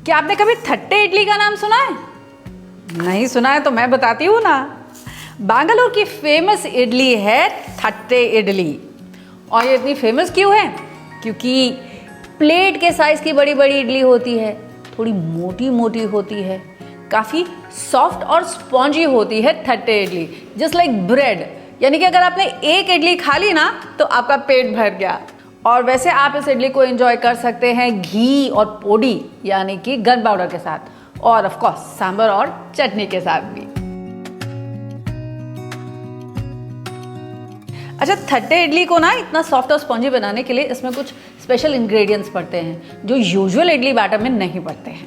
क्या आपने कभी थट्टे इडली का नाम सुना है? नहीं सुना है तो मैं बताती हूँ ना। बैंगलोर की फेमस इडली है थट्टे इडली। और ये इतनी फेमस क्यों है? क्योंकि प्लेट के साइज की बड़ी बड़ी इडली होती है, थोड़ी मोटी मोटी होती है, काफ़ी सॉफ्ट और स्पॉन्जी होती है Thatte idli, just like bread. यानी कि अगर आपने एक इडली खा ली ना तो आपका पेट भर गया। और वैसे आप इस इडली को एंजॉय कर सकते हैं घी और पोड़ी यानी कि गन पाउडर के साथ, और ऑफ कोर्स सांभर और चटनी के साथ भी। अच्छा, थट्टे इडली को ना इतना सॉफ्ट और स्पॉन्जी बनाने के लिए इसमें कुछ स्पेशल इंग्रेडिएंट्स पड़ते हैं जो यूजुअल इडली बैटर में नहीं पड़ते हैं।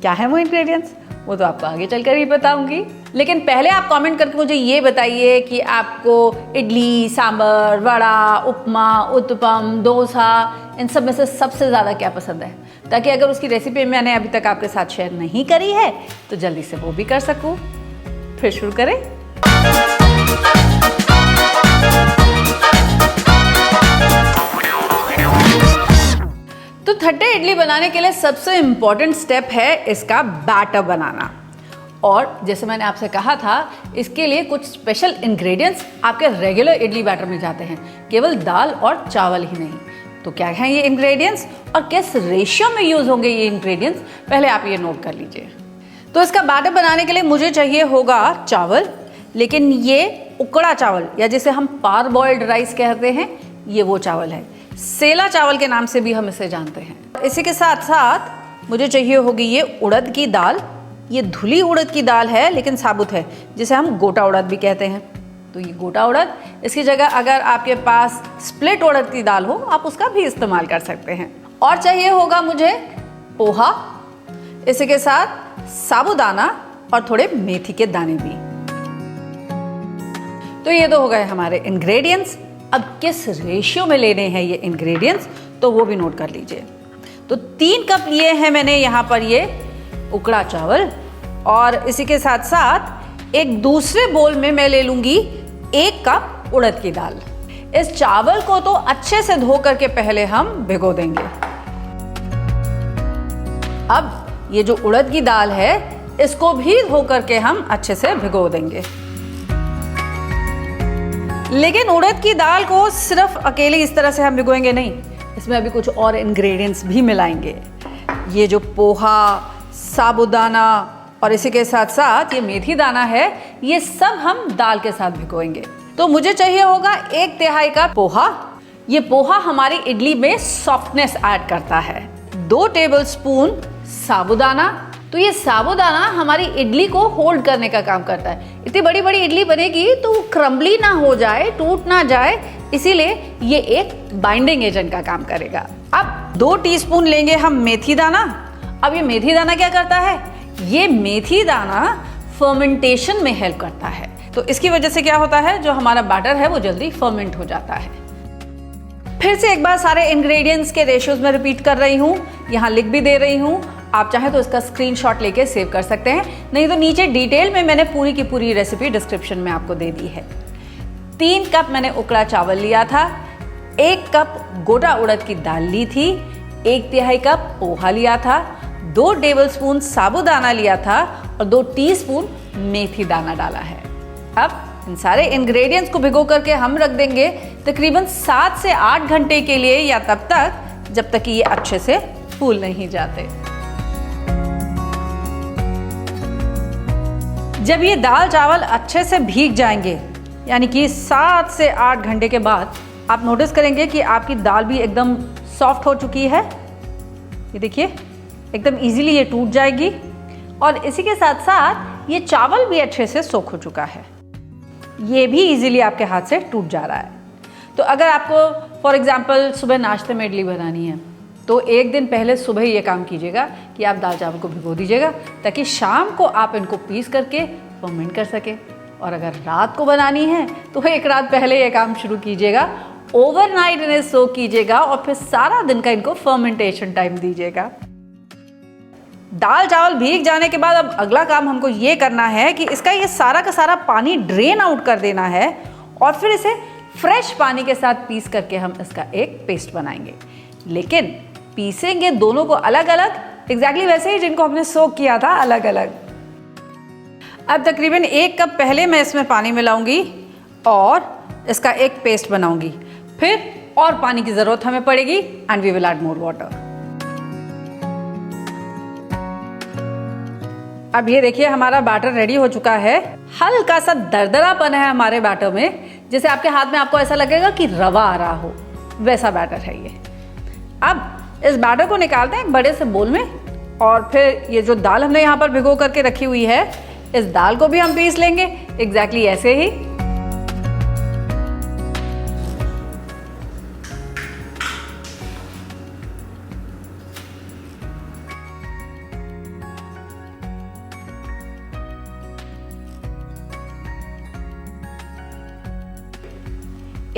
क्या है वो इंग्रेडिएंट्स? वो तो आपको आगे चलकर ही बताऊंगी। लेकिन पहले आप कमेंट करके मुझे ये बताइए कि आपको इडली, सांभर, वड़ा, उपमा, उत्तपम, डोसा, इन सब में से सबसे ज़्यादा क्या पसंद है, ताकि अगर उसकी रेसिपी मैंने अभी तक आपके साथ शेयर नहीं करी है तो जल्दी से वो भी कर सकूँ। फिर शुरू करें। तो थट्टे इडली बनाने के लिए सबसे इम्पॉर्टेंट स्टेप है इसका बैटर बनाना। और जैसे मैंने आपसे कहा था, इसके लिए कुछ स्पेशल इंग्रेडिएंट्स आपके रेगुलर इडली बैटर में जाते हैं, केवल दाल और चावल ही नहीं। तो क्या हैं ये इंग्रेडिएंट्स और किस रेशियो में यूज होंगे ये इंग्रेडिएंट्स, पहले आप ये नोट कर लीजिए। तो इसका बैटर बनाने के लिए मुझे चाहिए होगा चावल, लेकिन ये उकड़ा चावल या जिसे हम पार बॉइल्ड राइस कहते हैं, ये वो चावल है। सेला चावल के नाम से भी हम इसे जानते हैं। इसी के साथ साथ मुझे चाहिए होगी ये उड़द की दाल। ये धुली उड़द की दाल है लेकिन साबुत है, जिसे हम गोटा उड़द भी कहते हैं। तो ये गोटा उड़द, इसकी जगह अगर आपके पास स्प्लिट उड़द की दाल हो आप उसका भी इस्तेमाल कर सकते हैं। और चाहिए होगा मुझे पोहा, इसी के साथ साबूदाना और थोड़े मेथी के दाने भी। तो ये तो हो गए हमारे इंग्रेडिएंट्स। अब किस रेशियो में लेने हैं ये इंग्रेडिएंट्स, तो वो भी नोट कर लीजिए। तो 3 कप लिए हैं मैंने यहाँ पर ये उकड़ा चावल, और इसी के साथ साथ एक दूसरे बोल में मैं ले लूंगी 1 कप उड़द की दाल। इस चावल को तो अच्छे से धो करके पहले हम भिगो देंगे। अब ये जो उड़द की दाल है इसको भी धो करके हम अच्छे से भिगो देंगे। लेकिन उड़द की दाल को सिर्फ अकेले इस तरह से हम भिगोएंगे नहीं, इसमें अभी कुछ और इंग्रेडिएंट्स भी मिलाएंगे। ये जो पोहा, साबूदाना और इसी के साथ साथ ये मेथी दाना है, ये सब हम दाल के साथ भिगोएंगे। तो मुझे चाहिए होगा 1/3 कप पोहा। ये पोहा हमारी इडली में सॉफ्टनेस ऐड करता है। 2 टेबलस्पून साबूदाना। तो ये साबूदाना हमारी इडली को होल्ड करने का काम करता है। इतनी बड़ी बड़ी इडली बनेगी तो क्रम्बली ना हो जाए, टूट ना जाए, इसीलिए ये एक बाइंडिंग एजेंट का काम करेगा। अब 2 टीस्पून लेंगे हम मेथी दाना। अब ये मेथी दाना क्या करता है? ये मेथी दाना फर्मेंटेशन में हेल्प करता है। तो इसकी वजह से क्या होता है, जो हमारा बैटर है वो जल्दी फर्मेंट हो जाता है। फिर से एक बार सारे इंग्रेडिएंट्स के रेशियोज में रिपीट कर रही हूँ, यहाँ लिख भी दे रही हूँ। आप चाहें तो इसका स्क्रीनशॉट लेके सेव कर सकते हैं, नहीं तो नीचे डिटेल में मैंने पूरी की पूरी रेसिपी डिस्क्रिप्शन में आपको दे दी है। 3 कप मैंने उकड़ा चावल लिया था, 1 कप गोटा उड़द की दाल ली थी, 1/3 कप पोहा लिया था, 2 टेबलस्पून साबूदाना लिया था और 2 टीस्पून मेथी दाना डाला है। अब इन सारे इंग्रेडिएंट्स को भिगो करके हम रख देंगे तकरीबन 7 से 8 घंटे के लिए, या तब तक जब तक कि ये अच्छे से फूल नहीं जाते। जब ये दाल चावल अच्छे से भीग जाएंगे, यानी कि 7 से 8 घंटे के बाद, आप नोटिस करेंगे कि आपकी दाल भी एकदम सॉफ्ट हो चुकी है। ये देखिए, एकदम इजीली ये टूट जाएगी। और इसी के साथ साथ ये चावल भी अच्छे से सोख हो चुका है, ये भी इजीली आपके हाथ से टूट जा रहा है। तो अगर आपको फॉर एग्जांपल सुबह नाश्ते में इडली बनानी है, तो एक दिन पहले सुबह ये काम कीजिएगा कि आप दाल चावल को भिगो दीजिएगा, ताकि शाम को आप इनको पीस करके फर्मेंट कर सके। और अगर रात को बनानी है तो एक रात पहले ये काम शुरू कीजिएगा, ओवरनाइट इन्हें सोक कीजिएगा और फिर सारा दिन का इनको फर्मेंटेशन टाइम दीजिएगा। दाल चावल भीग जाने के बाद अब अगला काम हमको ये करना है कि इसका ये सारा का सारा पानी ड्रेन आउट कर देना है, और फिर इसे फ्रेश पानी के साथ पीस करके हम इसका एक पेस्ट बनाएंगे। लेकिन पीसेंगे दोनों को अलग अलग, एग्जैक्टली वैसे ही जिनको हमने सोक किया था अलग अलग। अब तकरीबन 1 कप पहले मैं इसमें पानी मिलाऊंगी और इसका एक पेस्ट बनाऊंगी, फिर और पानी की ज़रूरत हमें पड़ेगी and we will add more water. अब ये देखिए हमारा बैटर रेडी हो चुका है। हल्का सा दरदरापन है हमारे बैटर में, जैसे आपके हाथ में आपको ऐसा लगेगा कि रवा आ रहा हो, वैसा बैटर है ये। अब इस बैटर को निकालते हैं एक बड़े से बोल में, और फिर ये जो दाल हमने यहाँ पर भिगो करके रखी हुई है, इस दाल को भी हम पीस लेंगे एग्जैक्टली ऐसे ही।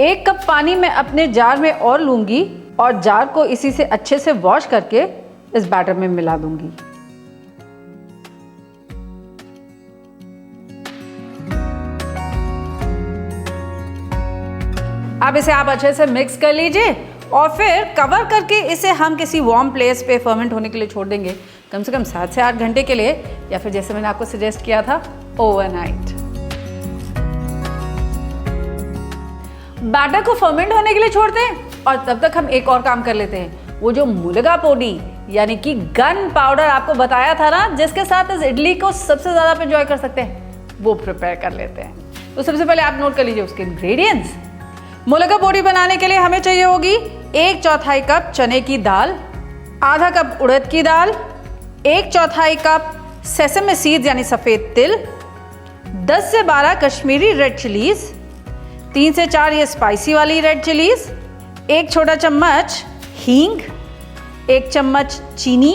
एक कप पानी मैं अपने जार में और लूंगी और जार को इसी से अच्छे से वॉश करके इस बैटर में मिला दूंगी। अब इसे आप अच्छे से मिक्स कर लीजिए और फिर कवर करके इसे हम किसी वार्म प्लेस पे फर्मेंट होने के लिए छोड़ देंगे, कम से कम 7 से 8 घंटे के लिए, या फिर जैसे मैंने आपको सजेस्ट किया था ओवरनाइट। बैटर को फर्मेंट होने के लिए छोड़ते हैं और तब तक हम एक और काम कर लेते हैं। वो जो मुलगा पोडी यानी कि गन पाउडर आपको बताया था ना, जिसके साथ इस इडली को सबसे ज्यादा आप एंजॉय कर सकते हैं, वो प्रिपेयर कर लेते हैं। तो सबसे पहले आप नोट कर लीजिए उसके इंग्रेडिएंट्स। मुलगा पोडी बनाने के लिए हमें चाहिए होगी 1/4 कप चने की दाल, आधा कप उड़द की दाल, 1/4 कप सेसमे सीड्स यानी सफेद तिल, 10 से 12 कश्मीरी रेड चिलीज, 3 से 4 ये स्पाइसी वाली रेड चिलीज, 1 छोटा चम्मच हींग, 1 चम्मच चीनी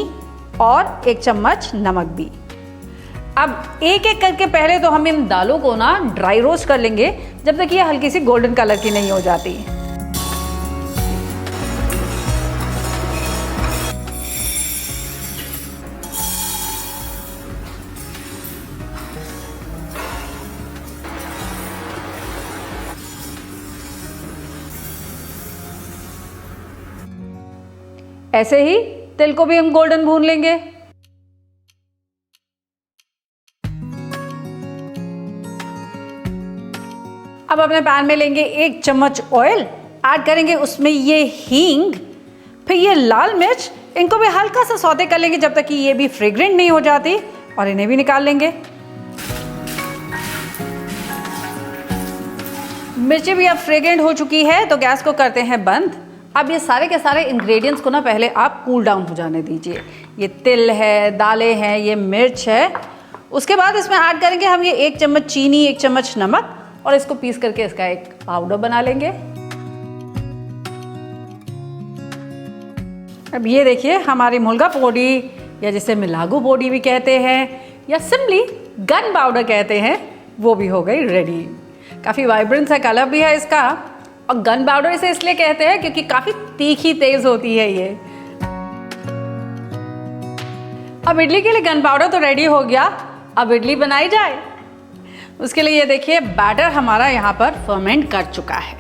और 1 चम्मच नमक भी। अब एक एक करके पहले तो हम इन दालों को ना ड्राई रोस्ट कर लेंगे जब तक ये हल्की सी गोल्डन कलर की नहीं हो जाती। ऐसे ही तिल को भी हम गोल्डन भून लेंगे। अब अपने पैन में लेंगे 1 चम्मच ऑयल, ऐड करेंगे उसमें ये हींग, फिर ये लाल मिर्च, इनको भी हल्का सा सौते कर लेंगे जब तक कि ये भी फ्रेग्रेंट नहीं हो जाती, और इन्हें भी निकाल लेंगे। मिर्ची भी अब फ्रेग्रेंट हो चुकी है तो गैस को करते हैं बंद। अब ये सारे के सारे इंग्रेडिएंट्स को ना पहले आप कूल डाउन हो जाने दीजिए। ये तिल है, दालें हैं, ये मिर्च है। उसके बाद इसमें ऐड करेंगे हम ये 1 चम्मच चीनी, 1 चम्मच नमक, और इसको पीस करके इसका एक पाउडर बना लेंगे। अब ये देखिए हमारी मुलगा पोडी, या जिसे मिलागू पोडी भी कहते हैं या सिंपली गन पाउडर कहते हैं, वो भी हो गई रेडी। काफ़ी वाइब्रेंट सा कलर भी है इसका, और गन पाउडर इसे इसलिए कहते हैं क्योंकि काफ़ी तीखी तेज होती है ये। अब इडली के लिए गन पाउडर तो रेडी हो गया, अब इडली बनाई जाए। उसके लिए ये देखिए बैटर हमारा यहाँ पर फर्मेंट कर चुका है।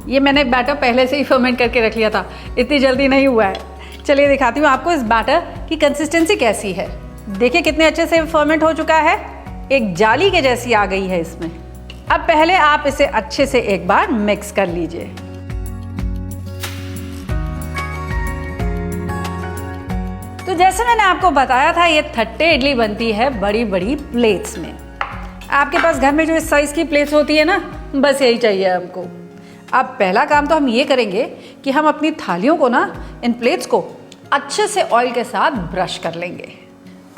ये मैंने बैटर पहले से ही फर्मेंट करके रख लिया था, इतनी जल्दी नहीं हुआ है। चलिए दिखाती हूँ आपको इस बैटर की कंसिस्टेंसी कैसी है। देखिए कितने अच्छे से फर्मेंट हो चुका है, एक जाली के जैसी आ गई है इसमें। अब पहले आप इसे अच्छे से एक बार मिक्स कर लीजिए। तो जैसे मैंने आपको बताया था, ये थट्टे इडली बनती है बड़ी बड़ी प्लेट्स में। आपके पास घर में जो इस साइज की प्लेट्स होती है ना, बस यही चाहिए हमको। अब पहला काम तो हम ये करेंगे कि हम अपनी थालियों को ना, इन प्लेट्स को अच्छे से ऑयल के साथ ब्रश कर लेंगे।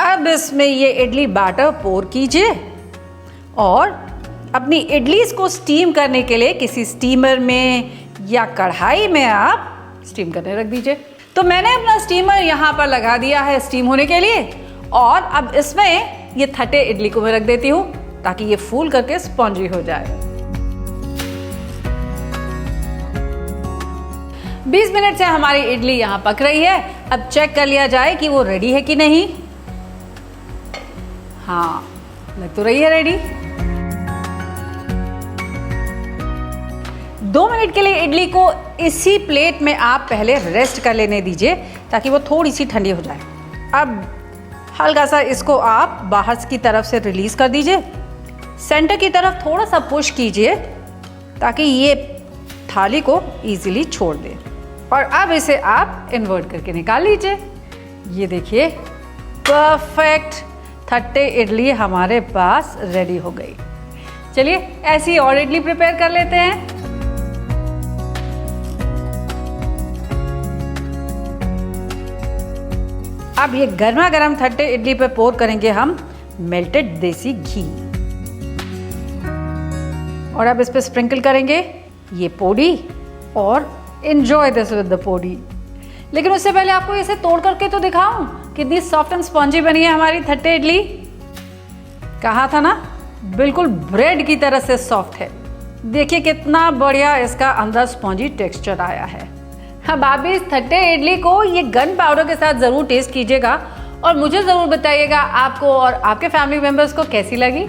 अब इसमें ये इडली बैटर पोर कीजिए और अपनी इडलीज को स्टीम करने के लिए किसी स्टीमर में या कढ़ाई में आप स्टीम करने रख दीजिए। तो मैंने अपना स्टीमर यहाँ पर लगा दिया है स्टीम होने के लिए, और अब इसमें ये थट्टे इडली को मैं रख देती हूँ ताकि ये फूल करके स्पॉन्जी हो जाए। 20 मिनट से हमारी इडली यहाँ पक रही है। अब चेक कर लिया जाए कि वो रेडी है कि नहीं। हाँ, लग तो रही है रेडी। 2 मिनट के लिए इडली को इसी प्लेट में आप पहले रेस्ट कर लेने दीजिए ताकि वो थोड़ी सी ठंडी हो जाए। अब हल्का सा इसको आप बाहर की तरफ से रिलीज़ कर दीजिए, सेंटर की तरफ थोड़ा सा पुश कीजिए ताकि ये थाली को इजीली छोड़ दे। और अब इसे आप इन्वर्ट करके निकाल लीजिए। ये देखिए परफेक्ट थट्टे इडली हमारे पास रेडी हो गई। चलिए ऐसी और इडली प्रिपेयर कर लेते हैं। अब ये गर्मा गर्म थट्टे इडली पे पोर करेंगे हम मेल्टेड देसी घी, और अब इस पे स्प्रिंकल करेंगे ये पोड़ी और एंजॉय दिस विद द पोड़ी। लेकिन उससे पहले आपको इसे तोड़ करके तो दिखाऊं कितनी सॉफ्ट एंड स्पॉन्जी बनी है हमारी थट्टे इडली। कहा था ना, बिल्कुल ब्रेड की तरह से सॉफ्ट है। देखिए कितना बढ़िया इसका अंदर स्पॉन्जी टेक्सचर आया है। अब आप भी इस थट्टे इडली को ये गन पाउडर के साथ ज़रूर टेस्ट कीजिएगा और मुझे ज़रूर बताइएगा आपको और आपके फैमिली मेम्बर्स को कैसी लगी।